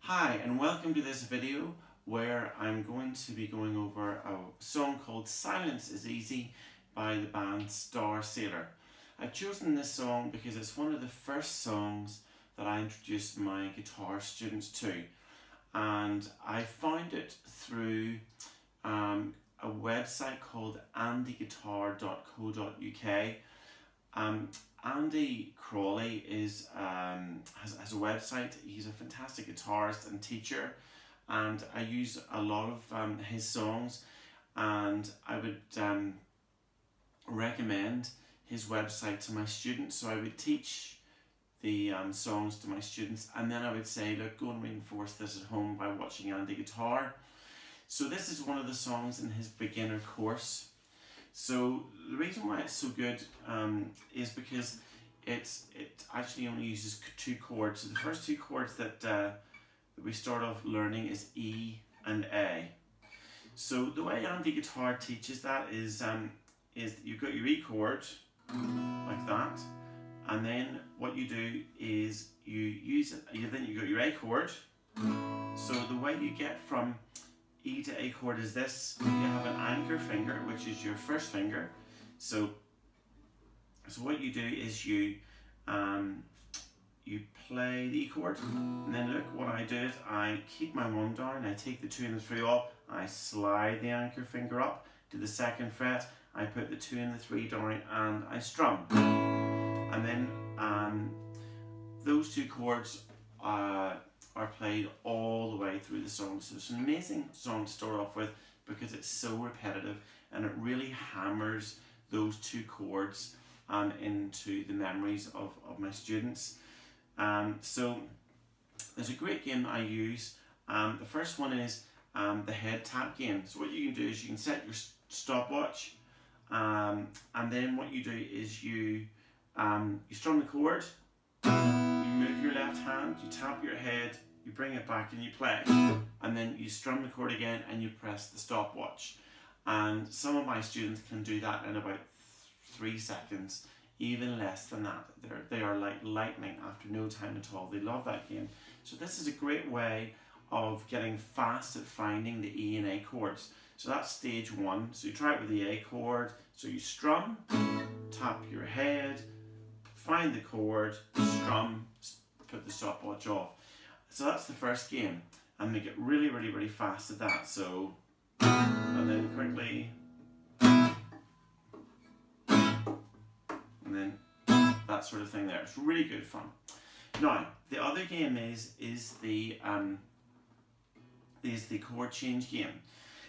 Hi and welcome to this video where I'm going to be going over a song called Silence is Easy by the band Star Sailor. I've chosen this song because it's one of the first songs that I introduced my guitar students to, and I found it through a website called andyguitar.co.uk. Andy Crawley has a website. He's a fantastic guitarist and teacher, and I use a lot of his songs, and I would recommend his website to my students. So I would teach the songs to my students, and then I would say, look, go and reinforce this at home by watching Andy Guitar. So this is one of the songs in his beginner course. So the reason why it's so good is because it actually only uses two chords. So the first two chords that we start off learning is E and A. So the way Andy Guitar teaches that is you've got your E chord like that, and then what you do is you use it. Then you got your A chord. So the way you get from E to A chord is this. You have an anchor finger, which is your first finger. So what you do is you play the E chord, and then look, what I do is I keep my one down, I take the 2 and the 3 off, I slide the anchor finger up to the second fret, I put the 2 and the 3 down, and I strum. And then those two chords are played all the way through the song. So it's an amazing song to start off with because it's so repetitive, and it really hammers those two chords into the memories of my students. So there's a great game I use. The first one is the head tap game. So what you can do is you can set your stopwatch, and then what you do is you strum the chord, you move your left hand, you tap your head, you bring it back and you play, and then you strum the chord again and you press the stopwatch. And some of my students can do that in about 3 seconds, even less than that. They are like lightning after no time at all. They love that game. So this is a great way of getting fast at finding the E and A chords. So that's stage 1. So you try it with the A chord. So you strum, tap your head, find the chord, strum, put the stopwatch off. So that's the first game, and they get really, really, really fast at that. So, and then quickly, and then that sort of thing there. It's really good fun. Now, the other game is the chord change game.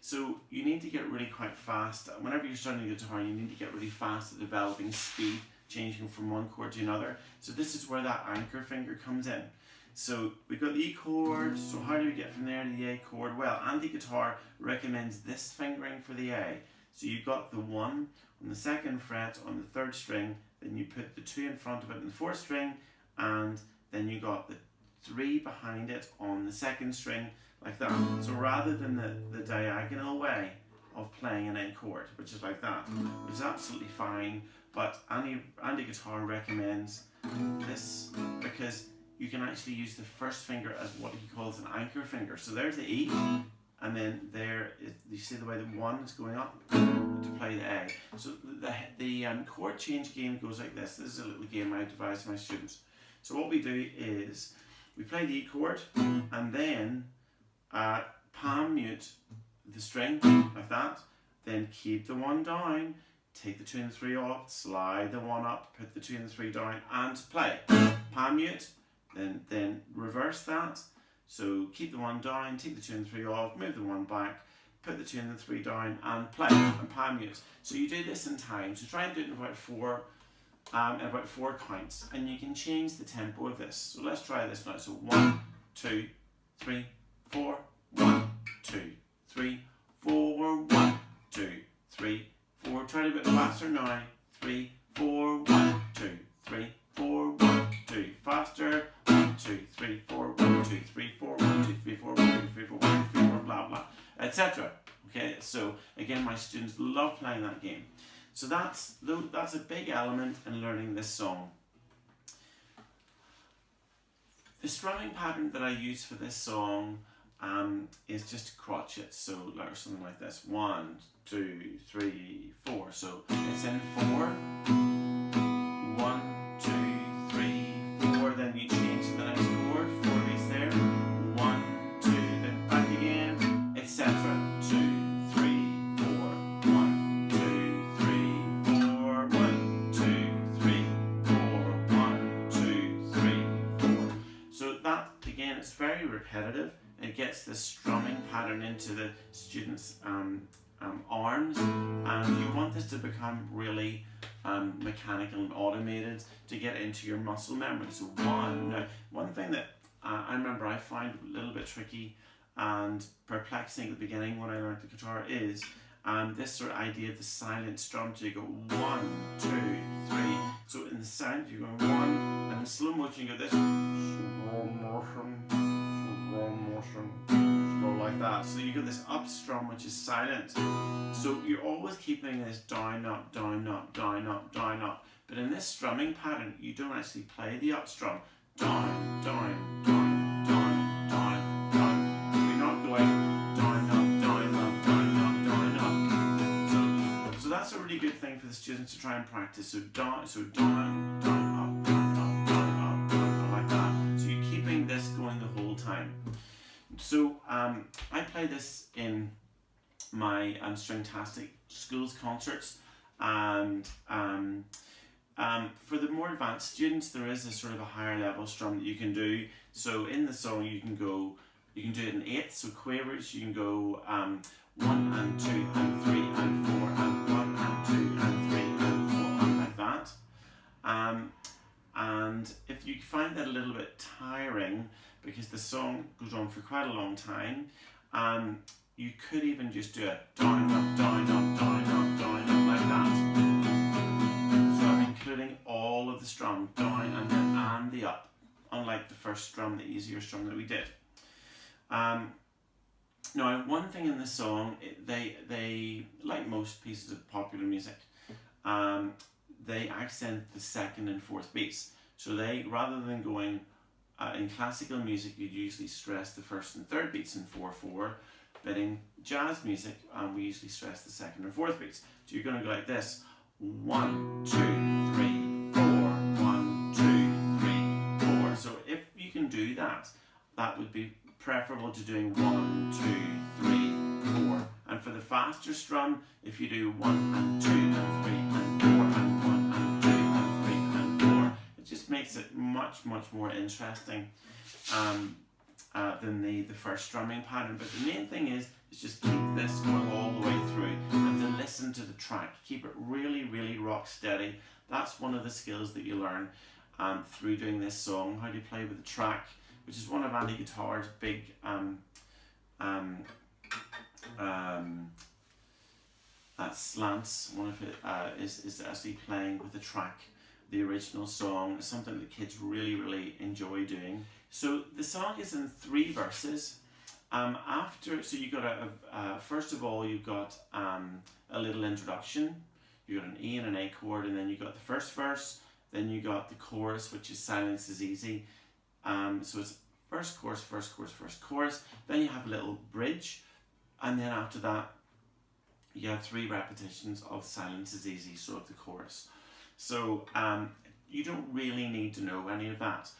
So you need to get really quite fast. Whenever you're starting the guitar, you need to get really fast at developing speed, changing from one chord to another. So this is where that anchor finger comes in. So we've got the E chord. So how do we get from there to the A chord? Well, Andy Guitar recommends this fingering for the A. So you've got the 1 on the 2nd fret on the 3rd string, then you put the 2 in front of it on the 4th string, and then you got the 3 behind it on the 2nd string, like that. So rather than the diagonal way of playing an A chord, which is like that, which is absolutely fine, but Andy Guitar recommends this because you can actually use the first finger as what he calls an anchor finger. So there's the E, and then there is, you see the way the 1 is going up to play the A. So the chord change game goes like this. This is a little game I devised for my students. So what we do is we play the E chord, and then palm mute the string like that, then keep the 1 down, take the 2 and 3 off, slide the 1 up, put the 2 and 3 down, and play. Palm mute, then reverse that. So keep the 1 down, take the 2 and 3 off, move the 1 back, put the 2 and the 3 down, and play, and palm mute. So you do this in time. So try and do it in about 4 counts, and you can change the tempo of this. So let's try this now. So 1, 2, 3, 4, 1, 2, 3, 4, 1, 2, 3, 4. Try it a bit faster now. 3, 4, 1, 2, 3, 4, 1, 2. Faster. 1, 2, 3, 4, 1, 2, 3, 4, 1, 2, 3, 4, 1, 2, 3, 4, 1, 2, 3, 4, blah blah, etc. Okay, so again, my students love playing that game. So that's a big element in learning this song. The strumming pattern that I use for this song is just crotchets, so or something like this. 1, 2, 3, 4. So it's in 4. 1, 2, 3, 4. Then you change to the next chord. 4 beats there. 1, 2, then back again, etc. 2, 3, 4. 1, 2, 3, 4. 1, 2, 3, 4. 1, 2, 3, 4. So that again, it's very repetitive. It gets the strumming pattern into the students' arms, and you want this to become really mechanical and automated to get into your muscle memory. So one thing that I remember I find a little bit tricky and perplexing at the beginning when I learned the guitar is this sort of idea of the silent strum. So you go 1, 2, 3. So in the sound you go 1, and in slow motion you go this. Like that. So you get this up strum which is silent. So you're always keeping this down, up, down, up, down, up, down, up. But in this strumming pattern, you don't actually play the up strum. Down, down, down, down, down, down. You're not going down, up, down, up, down, up, down, up. So that's a really good thing for the students to try and practice. So down, down, up, down, up, down, up, down, like that. So you're keeping this going the whole time. So I play this in my Stringtastic schools concerts, and for the more advanced students there is a sort of a higher level strum that you can do. So in the song you can do it in 8ths, so quavers. You can go 1 and 2 and 3 and 4 and 1 and 2 and 3 and 4 and like that. And if you find that a little bit tiring, because the song goes on for quite a long time, you could even just do it down, up, down, up, down, up, down, up, like that. So I'm including all of the strum, down and then and the up, unlike the first strum, the easier strum that we did. Now, one thing in this song, they like most pieces of popular music, they accent the 2nd and 4th beats. So they, rather than going in classical music, you'd usually stress the 1st and 3rd beats in 4/4, but in jazz music, we usually stress the 2nd and 4th beats. So you're going to go like this: 1, 2, 3, 4, 1, 2, 3, 4. So if you can do that, that would be preferable to doing 1, 2, 3, 4. And for the faster strum, if you do 1 and 2 and 3 and 4 and 1 and 2 and 3 and 4, it just makes it much more interesting than the first strumming pattern. But the main thing is just keep this going all the way through, and to listen to the track. Keep it really rock steady. That's one of the skills that you learn through doing this song, how to play with the track, which is one of Andy Guitar's big slants. One of it is actually playing with the track. The original song is something that kids really enjoy doing. So the song is in 3 verses. So you got first of all you've got a little introduction. You got an E and an A chord, and then you got the first verse. Then you got the chorus, which is Silence is Easy. So it's first chorus, first chorus, first chorus. Then you have a little bridge, and then after that you have 3 repetitions of Silence is Easy, so of the chorus. So you don't really need to know any of that.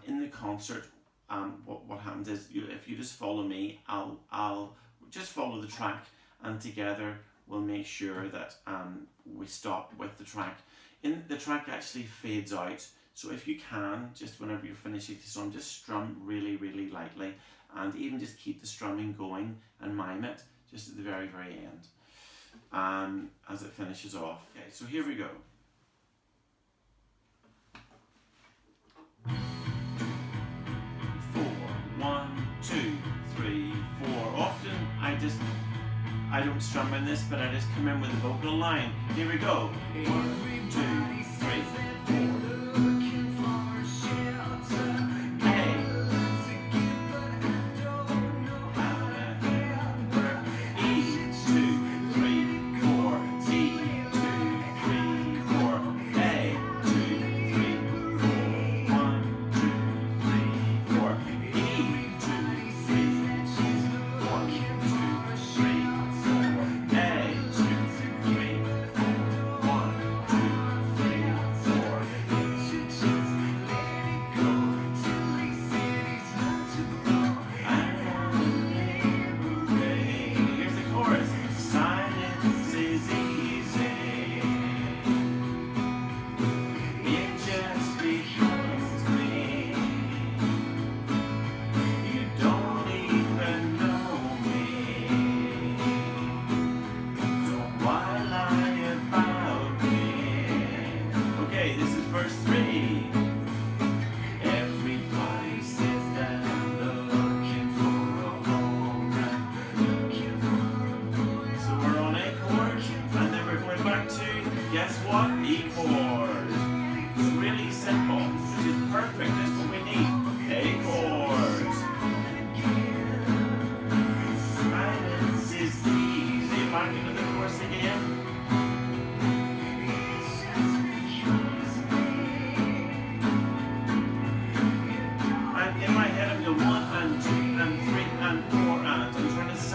In the concert, what happens is if you just follow me, I'll just follow the track, and together we'll make sure that we stop with the track. The track actually fades out, so if you can, just whenever you're finishing the song, just strum really lightly, and even just keep the strumming going and mime it just at the very end as it finishes off. Okay, so here we go. 4, 1, 2, 3, 4. Often I don't strum in this, but I just come in with a vocal line. Here we go. 1, 2, 3, 4.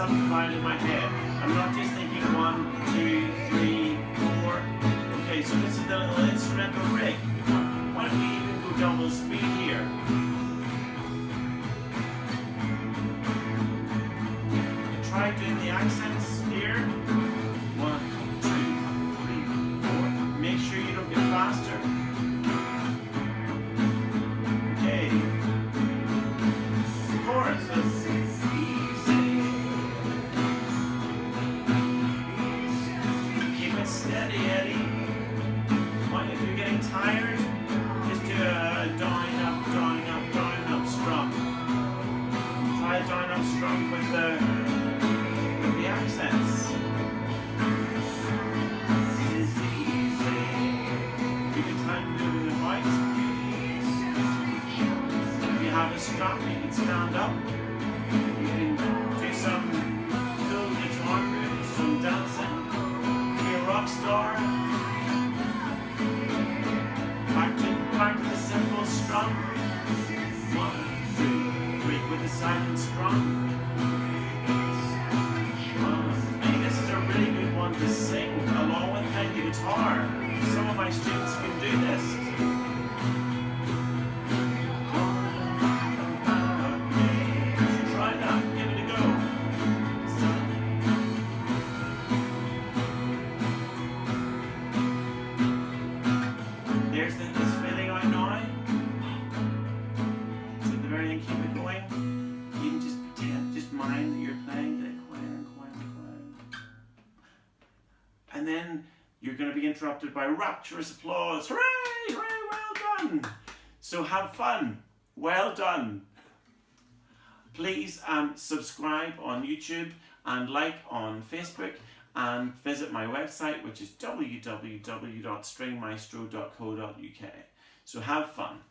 subdivide in my head. I'm not just thinking 1, 2, 3, 4. Okay, so this is the little instrumental rig. Why don't we even go double speed here? And try doing the accents here. 1, 2, 3, 4. Make sure you don't get faster. Okay. Chorus. Keep it steady, Eddie. If you're getting tired, just do a down, up strum. Try a down, up strum with the accents. You can try and move it right. If you have a strum, you can stand up. You can do some cool guitar moves, some dancing. Be a rock star. Back to the simple strum. 1, 2, 3 with the silent strum. I think this is a really good one to sing along with playing the guitar. Some of my students can do this. Try that. Give it a go. There's this feeling right now. So at the very end, keep it going. You can just pretend, just mind that you're playing it quiet. And then you're going to be interrupted by rapturous applause. Hooray! Hooray! Well done! So have fun. Well done. Please subscribe on YouTube and like on Facebook. And visit my website, which is www.stringmaestro.co.uk. So have fun.